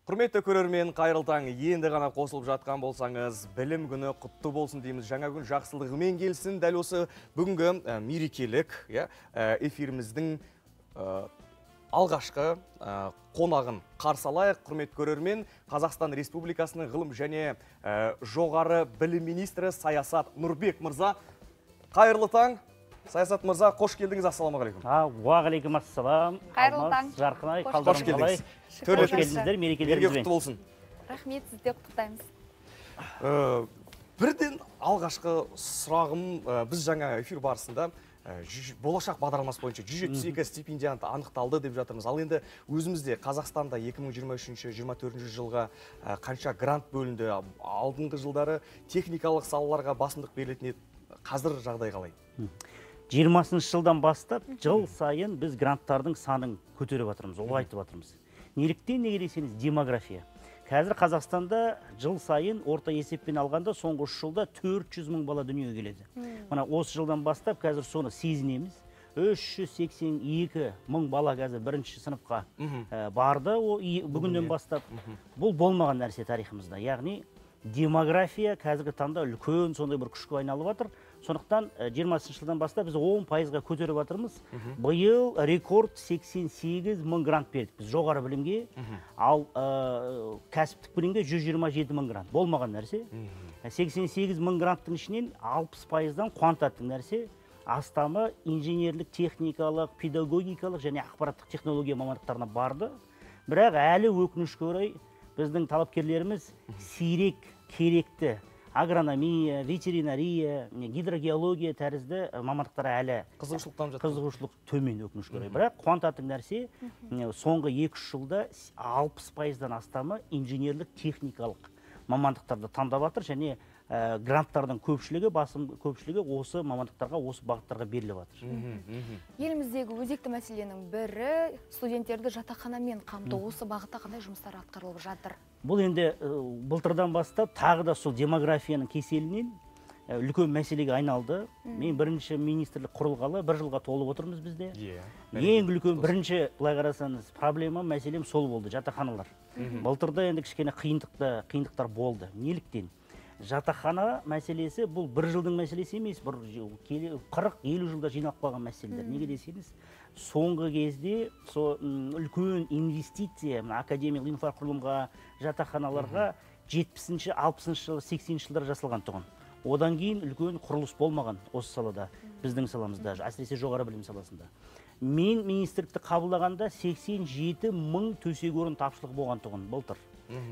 Құрметті көрермен, қайырлы таң. Енді ғана қосылып жатқан болсаңыз, білім күні құтты болсын дейміз. Жаңа күн жақсылығымен келсін. Дәл осы бүгінгі мерекелік эфиріміздің алғашқы қонағын қарсы алайық. Құрметті көрермен, Қазақстан Республикасының ғылым және жоғары білім министрі Саясат Нұрбек мырза. Қайырлы таң. Саясат мырза, қош келдіңіз. Ассаламағалейкум. Уағалейкум ассалам. Қайырлы таң. Жарқынай, Қош келдіңіз. Қош келдіңіздер, мерекелеріңізбен. Құтты болсын. Рахмет, сізде құттықтаймыз. Бірден алғашқы сұрағым, біз жаңа эфир барысында болашақ бағдарламасы бойынша 172 стипендиант анықталды деп жатырмыз. Ал енді өзімізде Қазақстанда 2023-2024 жылға қанша грант бөлінді, алдыңғы жылдары техникалық салаларға басымдық берілетін еді. Қазір жағдай қалай? 20 жылдан бастап жыл сайын біз гранттардың санын көтеріп жатырмыз, ұлғайтып жатырмыз. Неліктен, неге десеңіз, демография. Қазір Қазақстанда жыл сайын орта есеппен алғанда соңғы 3 жылда 400 мың бала дүниеге келеді. Мына осы жылдан бастап қазір соны сезінеміз. 382 мың бала қазір бірінші сыныпқа барды бүгіннен бастап. Бұл болмаған нәрсе тарихымызда. Яғни демография қазіргі таңда үлкен сондай бір күшке айналып жатыр. Сондықтан 20 жылдан бастап біз 10%-ға көтеріп жатырмыз. Биыл рекорд 88 мың грант бердік біз жоғары білімге, ал кәсіптік білімге 127 мың грант. Болмаған нәрсе. 88 мың гранттың ішінен 60%-дан кванттық нәрсе, астамы инженерлік, техникалық, педагогикалық және ақпараттық технология мамандықтарына барды. Бірақ әлі өкінішке орай біздің талапкерлеріміз сирек керекті агрономия, ветеринария, гидрогеология тәрізді мамандықтар әлі қызығушылық төмен өкінішке орай. Бірақ қуантатын нәрсе, соңғы 2 жылда 60%-дан астамы инженерлік техникалық мамандықтарды таңдап жатыр және гранттардың көпшілігі осы мамандықтарға, осы бағыттарға беріліп жатыр. Еліміздегі өзекті мәселенің бірі студенттерді жатақханамен қамту. Осы бағытта қандай жұмыстар атқарылып жатыр? Бұл енді былтырдан бастап тағы да сол демографияның кеселінен үлкен мәселеге айналды. Мен бірінші министрлік құрылғалы 1 жылға толып отырмыз бізде. Ең үлкен бірінші былай қарасаңыз проблема, мәселем сол болды, жатақханалар. Былтырда енді кішкене қиындықтар болды. Неліктен? Жатақхана мәселесі бұл 1 жылдың мәселесі емес, 40-50 жылда жиналып қалған мәселелер. Неге десеңіз, соңғы кезде үлкен инвестиция академиялық инфрақұрылымға, жатақханаларға 70-60 жылы, 80 жылдар жасалған тұғын. Одан кейін үлкен құрылыс болмаған осы салада, біздің саламызда, әсіресе жоғары білім саласында. Мен министрлікті қабылдағанда 87 мың төсек орын тапшылық болған тұғын былтыр.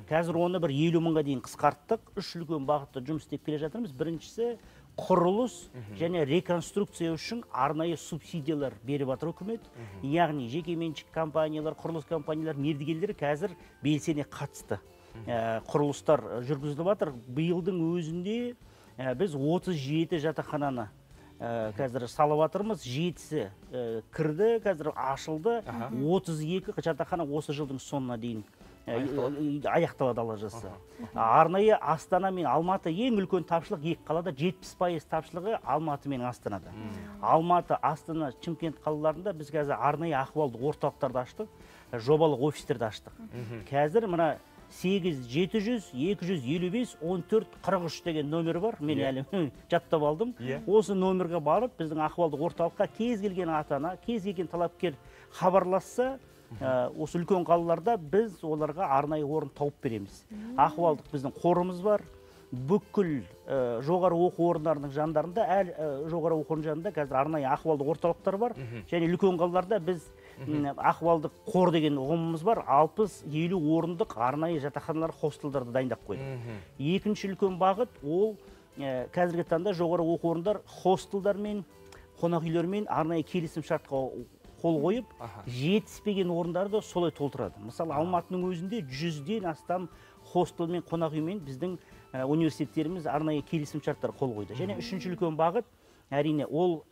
Қазір оны бір 50 мыңға дейін қысқарттық. 3 үлкен бағытта жұмыс істеп келе жатырмыз. Біріншісі құрылыс және реконструкция үшін арнайы субсидиялар беріп жатыр үкімет. Яғни жекеменшік компаниялар, құрылыс компаниялар, мердігерлер қазір белсене қатысты. Құрылыстар жүргізіліп жатыр. Биылдың өзінде біз 37 жатақхананы қазір салып жатырмыз. 7-сі кірді, қазір ашылды. 32 жатақхана осы жылдың соңына дейін аяқталады Алла жазса. Арнайы Астана мен Алматы ең үлкен тапшылық, екі қалада 70% тапшылығы Алматы мен Астанада. Алматы, Астана, Шымкент қалаларында біз қазір арнайы ахуалдық орталықтарды аштық, жобалық офистерді аштық. Қазір мына 8-700-255-14-43 деген номер бар. Мен әлі жаттап алдым. Осы номерге барып, біздің ахуалдық орталыққа кез келген ата-ана, кез келген талапкер хабарласса, осы үлкен қалаларда біз оларға арнайы орын тауып береміз. Ахуалдық біздің қорымыз бар. Бүкіл жоғары оқу орындарының жандарында, жоғары оқу орындарының жанында қазір арнайы ахуалдық орталықтар бар. Және үлкен қалаларда біз ахуалдық қор деген ұғымымыз бар. 60-50 орындық арнайы жатақханалар, хостелдарды дайындап қойды. Екінші үлкен бағыт ол қазіргі таңда жоғары оқу орындар хостелдар мен қонақ үйлермен арнайы келісім шартқа қол қойып, жетіспеген орындарды солай толтырады. Мысалы, Алматының өзінде 100-ден астам хостел мен қонақ үймен біздің университеттеріміз арнайы келісім шарттар қол қойды. Және үшінші үлкен бағыт, әрине, ол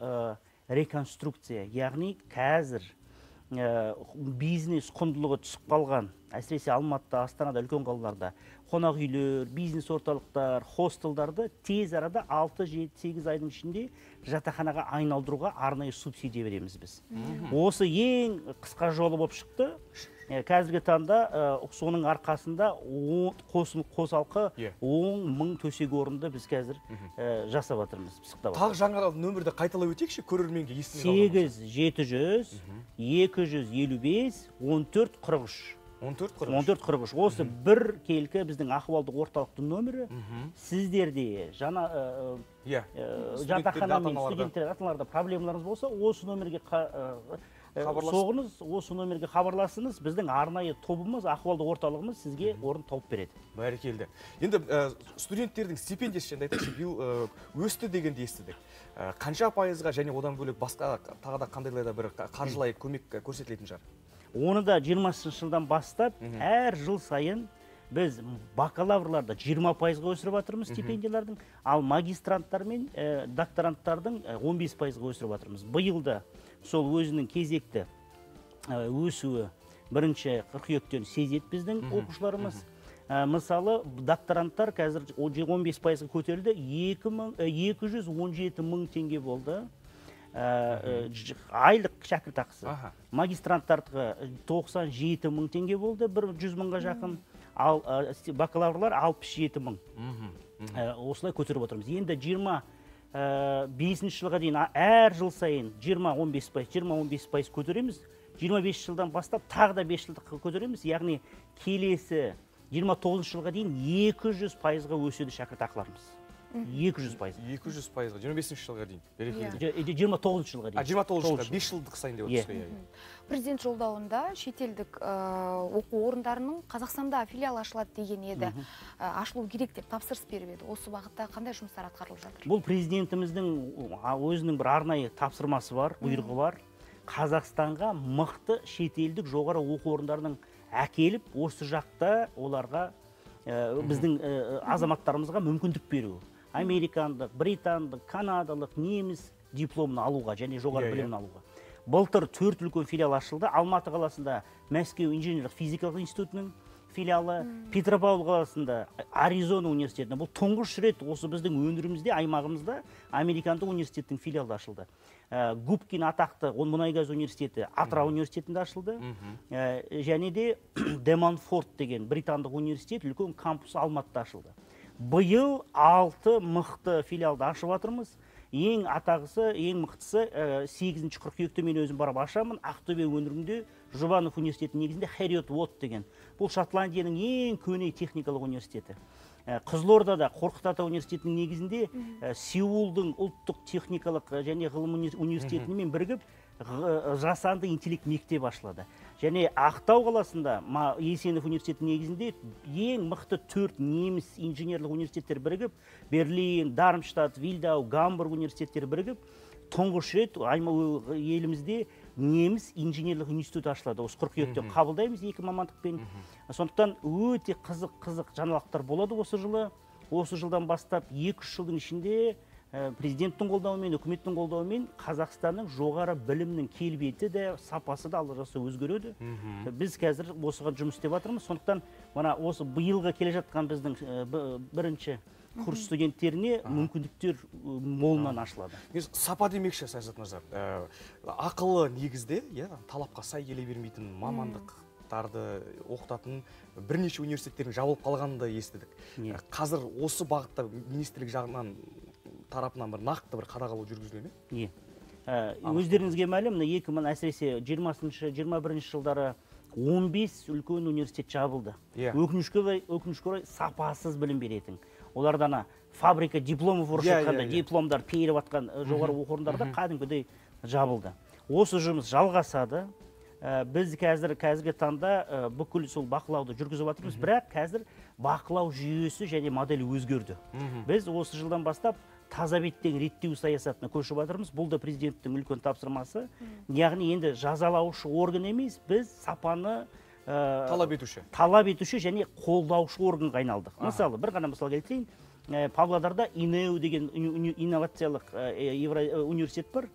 реконструкция. Яғни қазір бизнес құндылығы түсіп қалған, әсіресе Алматыда, Астанада, үлкен қалаларда қонақ үйлер, бизнес орталықтар, хостелдарды тез арада 6-7-8 айдың ішінде жатақханаға айналдыруға арнайы субсидия береміз біз. Осы ең қысқа жолы болып шықты. Қазіргі таңда соның арқасында қосалқы 10 мың төсек орынды біз қазір жасап жатырмыз, пысықтап. Тағы жаңа нөмірді қайталап өтейікші, көрерменге естімей 8 700 255 14 43. 14 43. Осы бір келкі біздің ахуалдық орталықтың нөмірі. Сіздерде жаңа жатақхана мен студенттер ата-аналарда проблемаларыңыз болса, осы нөмірге соғыңыз, осы нөмірге хабарласыңыз. Біздің арнайы тобымыз, ахуалдық орталығымыз сізге орын тауып береді. Бәрекелді. Енді студенттердің стипендиясы жөнінде айтайықшы, биыл өсті дегенді естідік. Қанша пайызға және одан бөлек басқа тағы да қандайлай бір қаржылай көмек көрсетілетін шығар? Оны да 20 жылдан бастап әр жыл сайын біз бакалаврларды 20%-ға өсіріп жатырмыз стипендиялардың, ал магистранттар мен докторанттардың 15%-ға өсіріп жатырмыз. Биыл да сол өзінің кезекті өсуі бірінші қыркүйектен сезеді біздің оқушыларымыз. Мысалы, докторанттар қазір 15%-ға көтерілді, 217 мың теңге болды. Айлық шәкіртақысы. Магистранттарға 97 мың теңге болды, 100 мыңға жақын. Ал бакалаврлар 67 мың. Осылай көтеріп отырмыз. Енді 25 жылға дейін әр жыл сайын 20-15% көтереміз. 25 жылдан бастап тағы да 5 жылдыққа көтереміз. Яғни келесі 29 жылға дейін 200%-ға өседі шәкіртақыларымыз. 200%. 200%-ға, 25 жылға дейін. 29 жылға дейін. 29 жылға, 5 жылдық сайын деп отырсыз. Президент жолдауында шетелдік оқу орындарының Қазақстанда филиал ашылады деген еді. Ашылу керек деп тапсырыс беріп еді. Осы бағытта қандай жұмыстар атқарылып жатыр? Бұл президентіміздің өзінің бір арнайы тапсырмасы бар, бұйрығы бар. Қазақстанға мықты шетелдік жоғары оқу орындарының әкеліп, осы жақта оларға біздің азаматтарымызға мүмкіндік беру. Американдық, британдық, канадалық, неміс дипломын алуға және жоғары білімін алуға. Былтыр 4 үлкен филиал ашылды. Алматы қаласында Мәскеу инженерлік физикалық институтының филиалы, Петропавл қаласында Аризона университетінің. Бұл тұңғыш рет осы біздің өңірімізде, аймағымызда Американдық университеттің филиалы ашылды. Губкин атақты мұнай-газ университеті Атырау университетінде ашылды. Және де Демонфорт деген британдық университет үлкен кампус Алматыда ашылды. Биыл 6 мықты филиалды ашып жатырмыз. Ең атағысы, ең мықтысы 8 қыркүйекте мен өзім барып ашамын. Ақтөбе өңірінде Жұбанов университетінің негізінде Хэриот Уотт деген. Бұл Шотландияның ең көне техникалық университеті. Қызылордада Қорқыт Ата университетінің негізінде Сеулдың ұлттық техникалық және ғылым университетімен бірігіп жасанды интеллект мектеп ашылады. Және Ақтау қаласында Есенов университетінің негізінде ең мықты 4 неміс инженерлік университеттер бірігіп, Берлин, Дармштадт, Вильдау, Гамбург университеттері бірігіп, тұңғыш рет елімізде неміс инженерлік институт ашылады. Осы қыркүйекте қабылдаймыз 2 мамандықпен. Сондықтан өте қызық жаңалықтар болады осы жылы. Осы жылдан бастап 2-3 жылдың ішінде президенттің қолдауымен, үкіметтің қолдауымен Қазақстанның жоғары білімнің келбеті де, сапасы да алда жаса өзгереді. Біз қазір осыған жұмыс істеп жатырмыз. Сондықтан осы биылға келе жатқан біздің бірінші курс студенттеріне мүмкіндіктер молынан ашылады. Сапа демекші, Саясат мырза, ақылы негізде, талапқа сай келе бермейтін мамандықтарды оқытатын бірнеше университеттердің жабылып қалғанын естідік. Қазір осы бағытта министрлік жағынан тарапынан бір нақты бір қадағалау жүргізіле ме? Өздеріңізге мәлім, әсіресе 20-21 жылдары 15 үлкен университет жабылды. Өкінішке орай сапасыз білім беретін. Олардан фабрика дипломы ұршыққанда дипломдар періп атқан жоғары оқу орындарда кәдімгідей жабылды. Осы жұмыс жалғасады. Біз қазіргі таңда бүкіл сол бақылауды жүргізіп жатырмыз, бірақ қазір бақылау жүйесі және модель өзгерді. Біз осы жылдан бастап таза беттегі реттеу саясатына көшіп жатырмыз. Бұл да президенттің үлкен тапсырмасы. Яғни енді жазалаушы орган емес, біз сапаны талап етуші және қолдаушы органға айналдық. Мысалы, бір ғана мысал келтірейін. Павлодарда ИНЕУ деген инновациялық университет бар.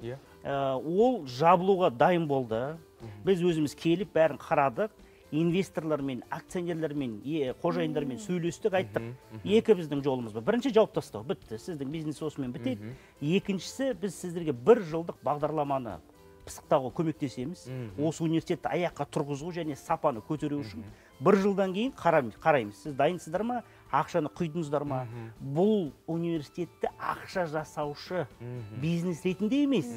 Ол жабылуға дайын болды. Біз өзіміз келіп бәрін қарадық. Инвесторлармен, акционерлермен, қожайындармен сөйлестік, айттық. Екі біздің жолымыз бар. Бірінші жауып тастау, бітті. Сіздің бизнес осымен бітеді. Екіншісі, біз сіздерге 1 жылдық бағдарламаны пысықтауға көмектесеміз. Осы университетті аяққа тұрғызу және сапаны көтеру үшін 1 жылдан кейін қараймыз. Сіз дайынсыздар ма? Ақшаны құйдыңыздар ма? Бұл университетті ақша жасаушы бизнес ретінде емес,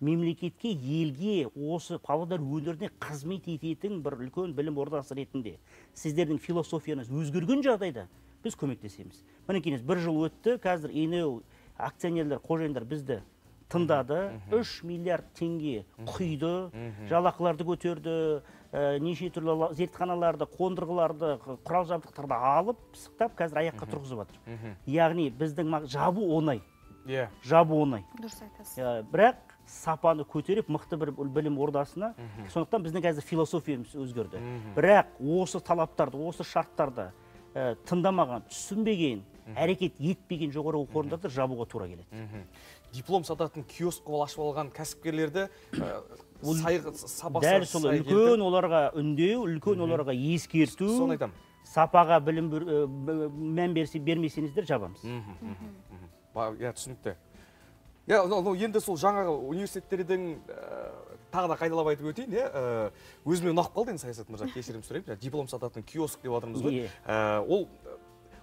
мемлекетке, елге, осы Павлодар өңіріне қызмет ететін бір үлкен білім ордасы ретінде сіздердің философияңыз өзгерген жағдайда біз көмектесеміз. Мінекейіңіз 1 жыл өтті, қазір Енеу акционерлер, қожайындар бізді тыңдады, 3 миллиард теңге құйды, жалақыларды көтерді, неше түрлі зертханаларды, қондырғыларды, құрал жабдықтарды алып, пысықтап, қазір аяққа тұрғызып жатыр. Яғни біздің жабу оңай. Жабу оңай. Дұрыс айтасыз. Бірақ сапаны көтеріп, мықты бір білім ордасына, сондықтан біздің қазір философиямыз өзгерді. Бірақ осы талаптарды, осы шарттарды тыңдамаған, түсінбеген, әрекет етпеген жоғары оқу орындарды жабуға тура келеді. Диплом сататын киоск ашып алған кәсіпкерлерді дәл сол үлкен оларға үндеу, үлкен оларға ескерту, сапаға білім мән бермесеңіздер жабамыз. Түсінікті. Енді сол жаңағы университеттердің тағы да қайдалап айтып өтейін, өзіме ұнап қалды енді Саясат мырза, кешірім сұрайын. Диплом сататын киоск деп жатырмыз ғой.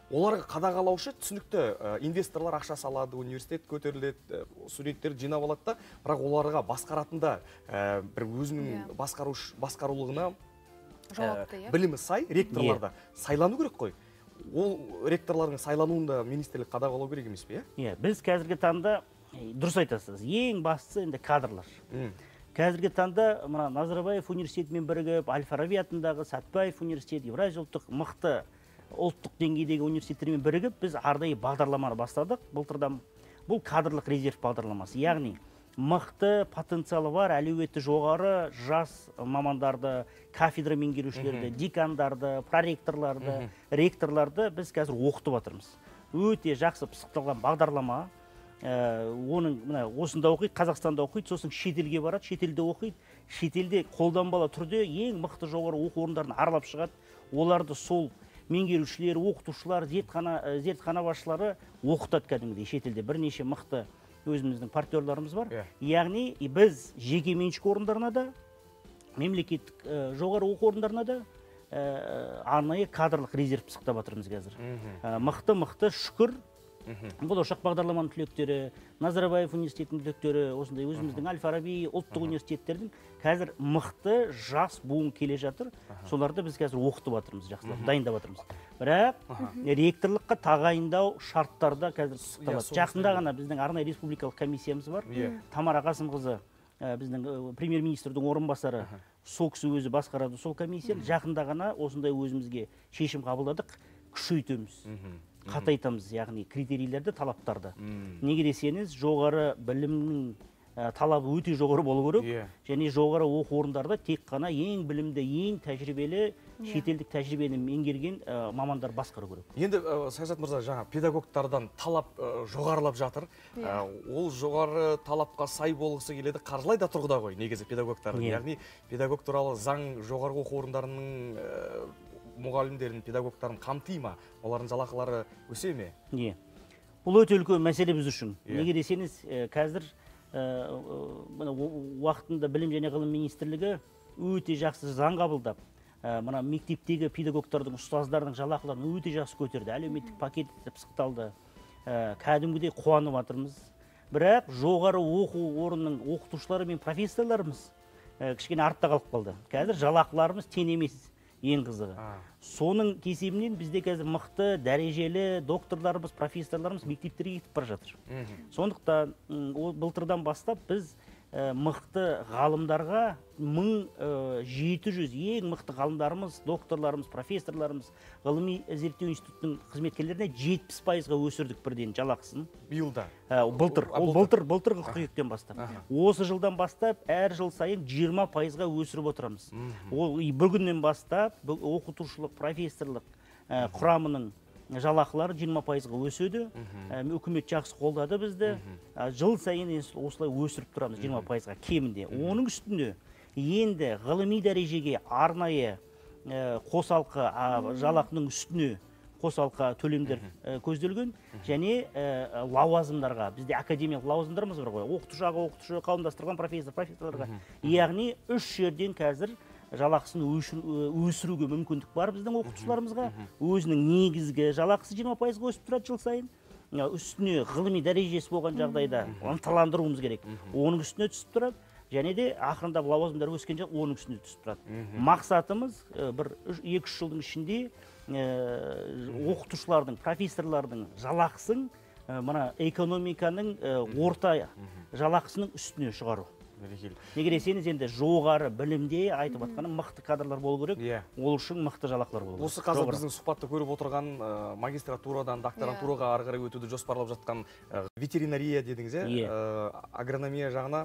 Оларға қадағалаушы түсінікті, инвесторлар ақша салады, университет көтеріледі, студенттер жинап алады да, бірақ оларға басқаратында бір өзінің басқарулығына білімі сай ректорларда сайлану керек қой. Ол ректорлардың сайлануында министрлік қадағалау керек емес пе? Біз қазіргі таңда, дұрыс айтасыз, ең бастысы енді кадрлар. Қазіргі таңда Назарбаев университетімен бірігіп, Әл-Фараби атындағы Сәтбаев университет, Евразия ұлттық мықты ұлттық деңгейдегі университеттермен бірігіп, біз арнайы бағдарламаны бастадық. Былтырдан бұл кадрлық резерв бағдарламасы. Яғни мықты потенциалы бар, әлеуеті жоғары жас мамандарды, кафедра меңгерушілерді, декандарды, проректорларды, ректорларды біз қазір оқытып жатырмыз. Өте жақсы пысықталған бағдарлама. Оның осында оқиды, Қазақстанда оқиды, сосын шетелге барады, шетелде оқиды. Шетелде қолданбалы түрде ең мықты жоғары оқу орындарын аралап шығады. Оларды сол меңгерушілер, оқытушылар, зертхана басшылары оқытады кәдімгідей шетелде. Бірнеше мықты өзіміздің партнерларымыз бар. Яғни біз жеке меншік орындарына да, мемлекеттік жоғары оқу орындарына да арнайы кадрлық резерв пысықтап жатырмыз қазір. Мықты, шүкір, болашақ бағдарламаның түлектері, Назарбаев университетінің түлектері, осындай өзіміздің Әл-Фараби ұлттық университеттердің қазір мықты жас буын келе жатыр. Соларды біз қазір оқытып жатырмыз, жақсылап дайындап жатырмыз. Бірақ ректорлыққа тағайындау шарттарда қазір пысықталады. Жақында ғана біздің арнайы республикалық комиссиямыз бар. Тамара Қасымқызы, біздің премьер-министрдің орынбасары, сол кісі өзі басқарады сол комиссияны. Жақында ғана осындай өзімізге шешім қабылдадық, күшейтеміз. Қатайтамыз, яғни критерийлерді, талаптарды. Неге десеңіз, жоғары білімнің талабы өте жоғары болу керек, және жоғары оқу орындарда тек қана ең білімді, ең тәжірибелі, шетелдік тәжірибені меңгерген мамандар басқару керек. Енді Саясат мырза, жаңа педагогтардан талап жоғарылап жатыр. Ол жоғары талапқа сай болғысы келеді, қаржылай да тұрғыда ғой, негізі педагогтардың. Яғни педагог туралы заң жоғары оқу орындарының мұғалімдерін, педагогтарын қамти ма? Олардың жалақылары өсе ме? Бұл өте үлкен мәселе біз үшін. Неге десеңіз, қазір уақытында білім және ғылым министрлігі өте жақсы заң қабылдап, мектептегі педагогтардың, ұстаздардың жалақыларын өте жақсы көтерді. Әлеуметтік пакет пысықталды. Кәдімгідей қуанып жатырмыз. Бірақ жоғары оқу орнының оқытушылары мен профессорларымыз кішкене артта қалып қалды. Қазір жалақыларымыз тең емес. Ең қызығы. Соның кесебінен бізде қазір мықты, дәрежелі докторларымыз, профессорларымыз мектептерге кетіп бара жатыр. Сондықтан былтырдан бастап біз мықты ғалымдарға 1700 ең мықты ғалымдарымыз, докторларымыз, профессорларымыз, ғылыми зерттеу институтының қызметкерлеріне 70%-ға өсірдік бірден жалақысын. Биылда? Былтыр қыркүйектен бастап. Осы жылдан бастап әр жыл сайын 20%-ға өсіріп отырамыз. Ол бір күннен бастап оқытушылық, профессорлық құрамының жалақылары 20%-ға өседі. Үкімет жақсы қолдады бізді. Жыл сайын осылай өсіріп тұрамыз 20%-ға кемінде. Оның үстінде енді ғылыми дәрежеге арнайы қосалқы жалақының үстіне қосалқы төлемдер көзделген, және лауазымдарға, бізде академиялық лауазымдарымыз бар ғой, оқытушы, қауымдастырған профессорларға, яғни 3 жерден қазір жалақысын өсіруге мүмкіндік бар біздің оқытушыларымызға. Өзінің негізгі жалақысы 20%-ға өсіп тұрады жыл сайын. Үстіне ғылыми дәрежесі болған жағдайда ынталандыруымыз керек. Оның үстіне түсіп тұрады. Және де ақырындап лауазымдар өскен жақ оның үстіне түсіп тұрады. Мақсатымыз бір 2-3 жылдың ішінде оқытушылардың, профессорлардың жалақысын мына экономиканың орта жалақысының үстіне шығару. Неге десеңіз, енді жоғары білімде айтып жатқаным мықты кадрлар болу керек, ол үшін мықты жалақылар болу керек. Осы қазір біздің сұхбатты көріп отырған магистратурадан докторантураға ары қарай өтуді жоспарлап жатқан ветеринария дедіңіз, агрономия жағына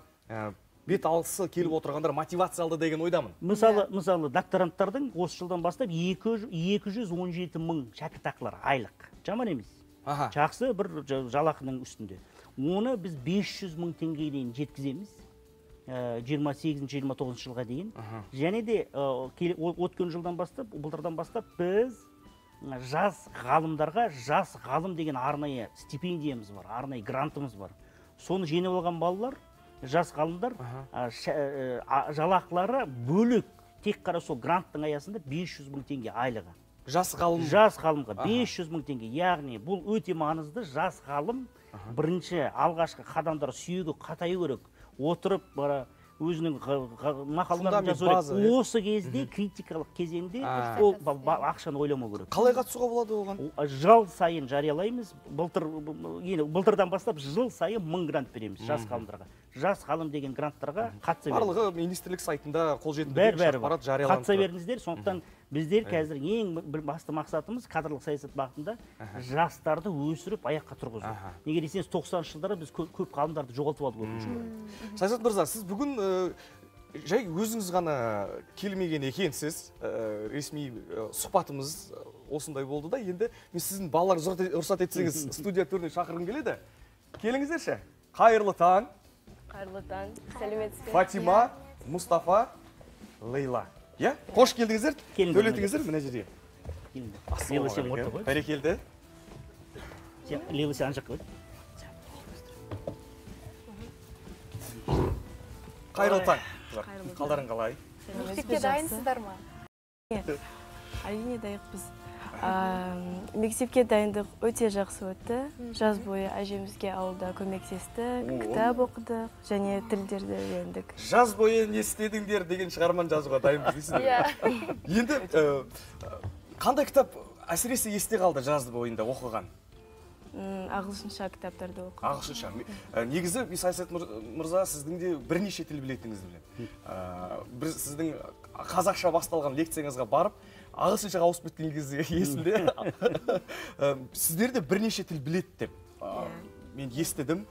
бет алысы келіп отырғандар мотивация алды деген ойдамын. Мысалы, докторанттардың осы жылдан бастап 217 мың шәкіртақылар айлық. Жаман емес. Жақсы бір жалақының үстінде. Оны біз 500 мың теңгеге дейін жеткіземіз. 28-29 жылға дейін. Және де өткен жылдан бастап, былтырдан бастап біз жас ғалымдарға жас ғалым деген арнайы стипендиямыз бар, арнайы грантымыз бар. Соны жеңіп алған балалар, жас ғалымдар жалақылары бөлек, тек қана сол гранттың аясында 500 мың теңге айлығы. Жас ғалымға 500 мың теңге. Яғни бұл өте маңызды. Жас ғалым бірінші алғашқы қадамдар сүйегі қатаю керек. Отырып өзінің мақалаларын жазу керек. Осы кезде, критикалық кезеңде ол ақшаны ойламау керек. Қалай қатысуға болады оған? Жыл сайын жариялаймыз. Былтырдан бастап жыл сайын 1000 грант береміз жас ғалымдарға. Жас ғалым деген гранттарға қатыса беріңіздер. Барлығы министрлік сайтында қолжетімді ақпарат жарияланып қатыса беріңіздер. Сондықтан біздер қазір ең басты мақсатымыз кадрлық саясат бағытында жастарды өсіріп аяққа тұрғызу. Неге десеңіз, 90-шы жылдары біз көп ғалымдарды жоғалтып алдық. Саясат мырза, сіз бүгін жай өзіңіз ғана келмеген екенсіз. Ресми сұхбатымыз осындай болды да, енді мен сіздің балалар рұқсат етсеңіз студия төріне шақырғым келеді. Келіңіздерші. Қайырлы таң. Қайырлы таң. Сәлеметсіз бе? Фатима, Мұстафа, Лейла. Қош келдіңіздер. Төлетіңіздер мына жерге. Лейла сен орта қой. Бәрекелді. Лейла сен анжақ қой. Қайырлы таң. Қалдарың қалай? Мектепке дайынсыздар ма? Әрине дайықпыз. Мектепке дайындық өте жақсы өтті. Жаз бойы әжемізге ауылда көмектесті, кітап оқыдық және тілдерді үйрендік. Жаз бойы не істедіңдер деген шығарманы жазуға дайынбыз дейсіздер. Енді қандай кітап әсіресе есте қалды жазды бойында оқыған? Ағылшынша кітаптарды оқыдық. Ағылшынша. Негізі Саясат мырза, сіздің де бірнеше тіл білетініңізді білемін. Біз сіздің қазақша басталған лекцияңызға барып, ағылшыншаға ауысып кеткен кезде есімде. Сіздер де бірнеше тіл біледі деп мен естідім.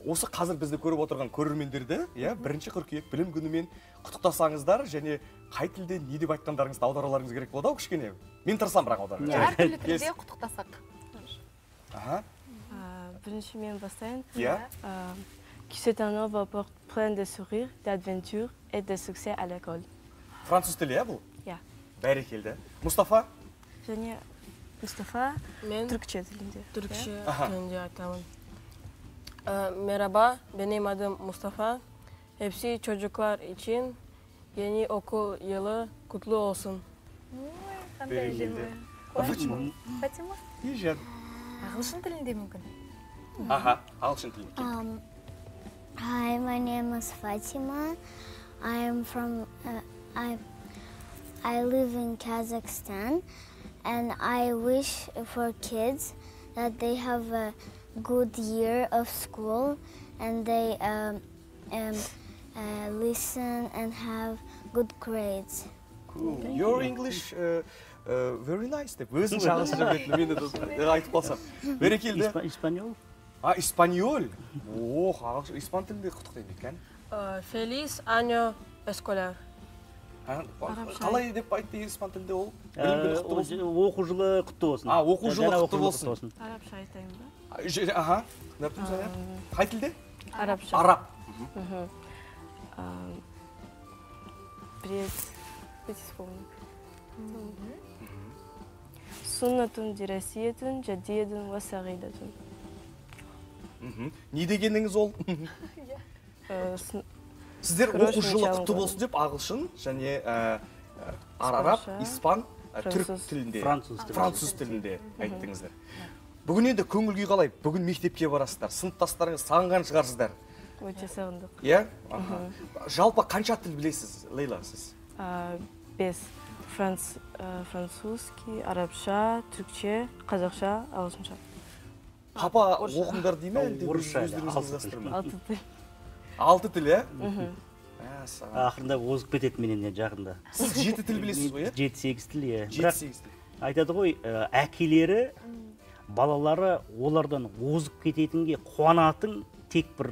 Осы қазір бізді көріп отырған көрермендерді 1 қыркүйек білім күнімен құттықтасаңыздар, және қай тілде не деп айтқандарыңызды аударуларыңыз керек болады ау кішкене. Мен тырысам бірақ аударуға. Әртүрлі тілде құттықтасақ. Бірінші мен бастайын. Qui c'est un nouveau porte plein de sourires, d'adventure et de succès à l'école. Француз тілі бұл? Иә. Бәрекелді. Мұстафа? Және Мұстафа түркше тілінде. Türkçe тілінде айтамын. Merhaba, benim adım Mustafa. Hepsi çocuklar için yeni okul yılı kutlu olsun. Бәрекелді. Фатима? Ежен. Ағылшын тілінде мүмкін? Ағылшын тілінде. Hi, my name is Fatima. I live in Kazakhstan, and I wish for kids that they have a good year of school, and they listen and have good grades. Cool. Your English very nice деп. Өзің ағылшынша білетін, мен де айтып қалсам. Бәрекелді. Испаньол? Испаньол. Испан тілінде құттықтаймын екен. Feliz año escolar. Қалай деп айтты испан тілінде ол? Білім күні құтты болсын. Оқу жылы құтты болсын. Оқу жылы құтты болсын. Арабша айтайын ба? Аха. Қай тілде? Арабша. Араб. سنة دراسية جديدة وسعيدة. Не дегеніңіз ол? Сіздер оқу жылы құтты болсын деп ағылшын және араб, испан, түрік тілінде, француз тілінде айттыңыздар. Бүгін енді көңіл күй қалай? Бүгін мектепке барасыздар, сыныптастарыңыз сағынған шығарсыздар. Өте сағындық. Иә? Жалпы қанша тіл білесіз, Лейла, сіз? 5. Французский, арабша, түркше, қазақша, ағылшынша. Папа оқыңдар дей ме? Орысша, 6 тіл. 6 тіл, иә? Ақырында озып кетеді менен жақында. Сіз 7 тіл білесіз ғой, иә? 7-8 тіл, иә. 7-8 тіл. Айтады ғой, әкелері, балалары олардан озып кететінге қуанатын тек бір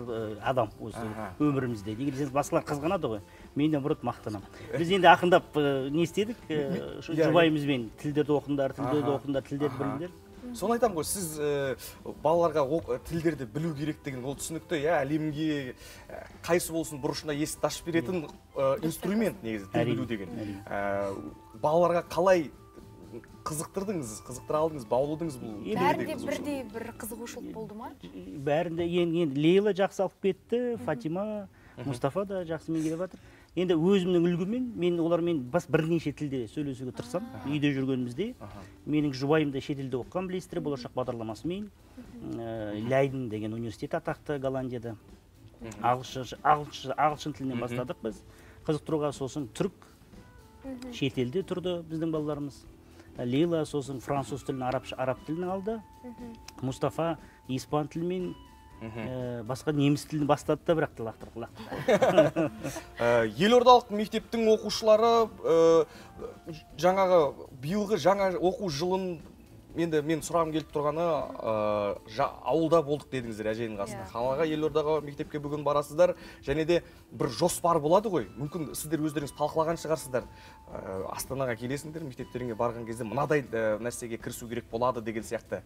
адам осы өмірімізде. Егер сіз басқалар қызғанады ғой, мен де бұрын мақтанам. Біз енді ақырындап не істедік? Жұбайымызбен тілдерді оқыңдар, тілдерді біліңдер. Соны айтам ғой, сіз балаларға тілдерді білу керек деген ол түсінікті, әлемге қайсы болсын бұрышына есікті ашып беретін инструмент негізі тіл білу деген. Балаларға қалай қызықтыра алдыңыз, баулыдыңыз бұл? Бәрінде бірдей бір қызығушылық болды ма? Бәрінде енді Лейла жақсы алып кетті, Фатима, Мұстафа да жақсы меңгеріп жатыр. Енді өзімнің үлгімен, мен олармен бірнеше тілде сөйлесуге тырысам, үйде жүргенімізде. Менің жұбайым да шетелде оқыған, білесіздер, болашақ бағдарламасымен. Лейден деген университет атақты Голландияда. Ағылшын тілінен бастадық біз. Қызықтыруға сосын түрік шетелде тұрды біздің балаларымыз. Лейла сосын француз тілін, араб тілін алды. Мұстафа испан тілімен, басқа неміс тілін бастады да, бірақ лақтырды. Елордалық мектептің оқушылары жаңағы биылғы жаңа оқу жылын енді мен сұрағым келіп тұрғаны ауылда болдық дедіңіздер әженің қасында. Қалаға, Елордаға мектепке бүгін барасыздар, және де бір жоспар болады ғой. Мүмкін сіздер өздеріңіз талқылаған шығарсыздар. Астанаға келесіңдер, мектептеріңе барған кезде мынадай нәрсеге кірісу керек болады деген сияқты.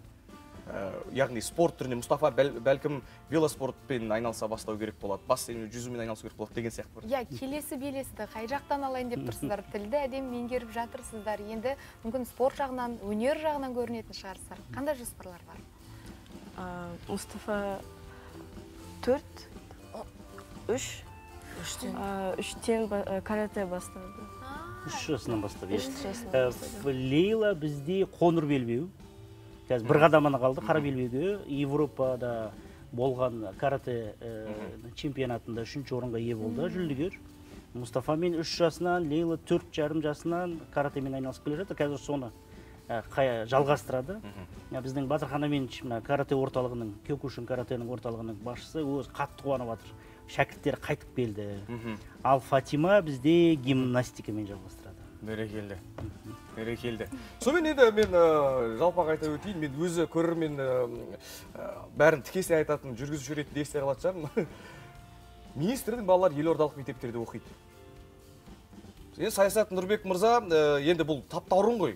Яғни спорт түріне Мұстафа бәлкім велоспортпен айналыса бастау керек болады, бассейн жүзумен айналысу керек болады деген сияқты. Иә, келесі белесті қай жақтан алайын деп тұрсыздар, тілді әдем меңгеріп жатырсыздар. Енді мүмкін спорт жағынан, өнер жағынан көрінетін шығарсыздар. Қандай жоспарлар бар? Мұстафа 4, 3-тен карате бастады. 3 жасынан бастап. Лейла бізде қоңыр белбеу. Қазір бір қадамына қалды, қара белбеуге. Европада болған карате чемпионатында 3-ші орынға ие болды, жүлдегер. Мұстафа мен 3 жасынан, Лейла 4,5 жасынан каратемен айналысып келе жатыр. Қазір соны жалғастырады. Біздің Батырхан Аменович карате орталығының, Кёкушин каратенің орталығының басшысы өзі қатты қуанып жатыр. Шәкірттері қайтып келді. Ал Фатима бізде гимнастикамен жалғастырады. Берекелді. Сонымен енді мен жалпақ айта өтейін, мен өзі көрермен бәрін тікесе айтатын жүргізуші ретінде есте қалатын шығармын. Министрдің балалары елордалық мектептерде оқиды. Саясат Нұрбек мырза, енді бұл таптаурын ғой.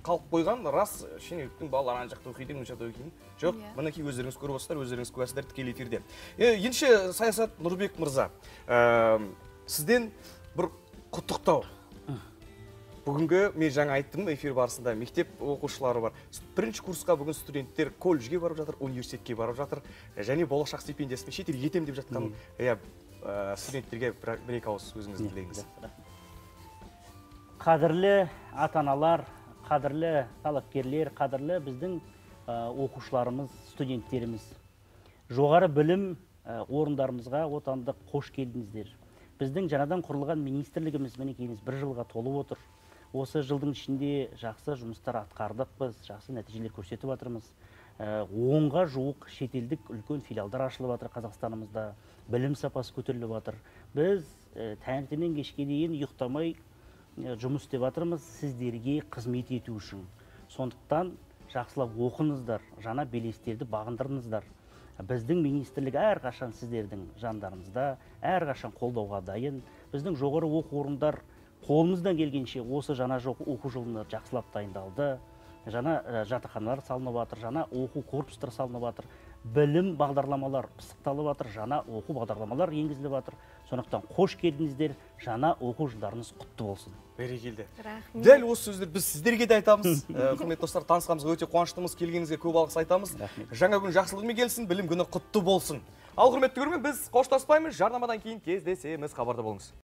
Қалып қойған, рас шенеуіктің балалары ана жақта оқиды, мына жақта оқиды. Жоқ, мінекей өздеріңіз көріп отырсыздар, өздеріңіз куәсіздер тікелей эфирде. Ендеше Саясат Нұрбек мырза, сізден бір құттықтау. Бүгінгі мен жаңа айттым, эфир барысында мектеп оқушылары бар. Бірінші курсқа бүгін студенттер колледжге барып жатыр, университетке барып жатыр, және болашақ стипендиясымен шетелге кетем деп жатқан студенттерге бір-екі ауыз өзіңізді тілейміз. Қадірлі ата-аналар, қадірлі талапкерлер, қадірлі біздің оқушыларымыз, студенттеріміз. Жоғары білім орындарымызға отандық қош келдіңіздер. Біздің жаңадан құрылған министрлігіміз мінекейіміз 1 жылға толып отыр. Осы жылдың ішінде жақсы жұмыстар атқардық біз, жақсы нәтижелер көрсетіп жатырмыз. 10-ға жуық шетелдік үлкен филиалдар ашылып жатыр Қазақстанымызда. Білім сапасы көтеріліп жатыр. Біз таңертеңнен кешке дейін ұйықтамай жұмыс істеп жатырмыз сіздерге қызмет ету үшін. Сондықтан жақсылап оқыңыздар, жаңа белестерді бағындырыңыздар. Біздің министрлік әрқашан сіздердің жандарыңызда, әрқашан қолдауға дайын. Біздің жоғары оқу орындар қолымыздан келгенше осы жаңа оқу жылына жақсылап дайындалды. Жаңа жатақханалар салынып жатыр, жаңа оқу корпустар салынып жатыр. Білім бағдарламалар пысықталып жатыр, жаңа оқу бағдарламалар енгізіліп жатыр. Сондықтан қош келдіңіздер, жаңа оқу жылдарыңыз құтты болсын. Берекелді. Рахмет. Дәл осы сөздер біз сіздерге де айтамыз. Құрметті достар, танысқанымызға өте қуаныштымыз. Келгеніңізге көп алғыс айтамыз. Рахмет. Жаңа күн жақсылығымен келсін, білім күні құтты болсын. Ал құрметті көрермен, біз қоштаспаймыз. Жарнамадан кейін кездесеміз. Хабарда болыңыз.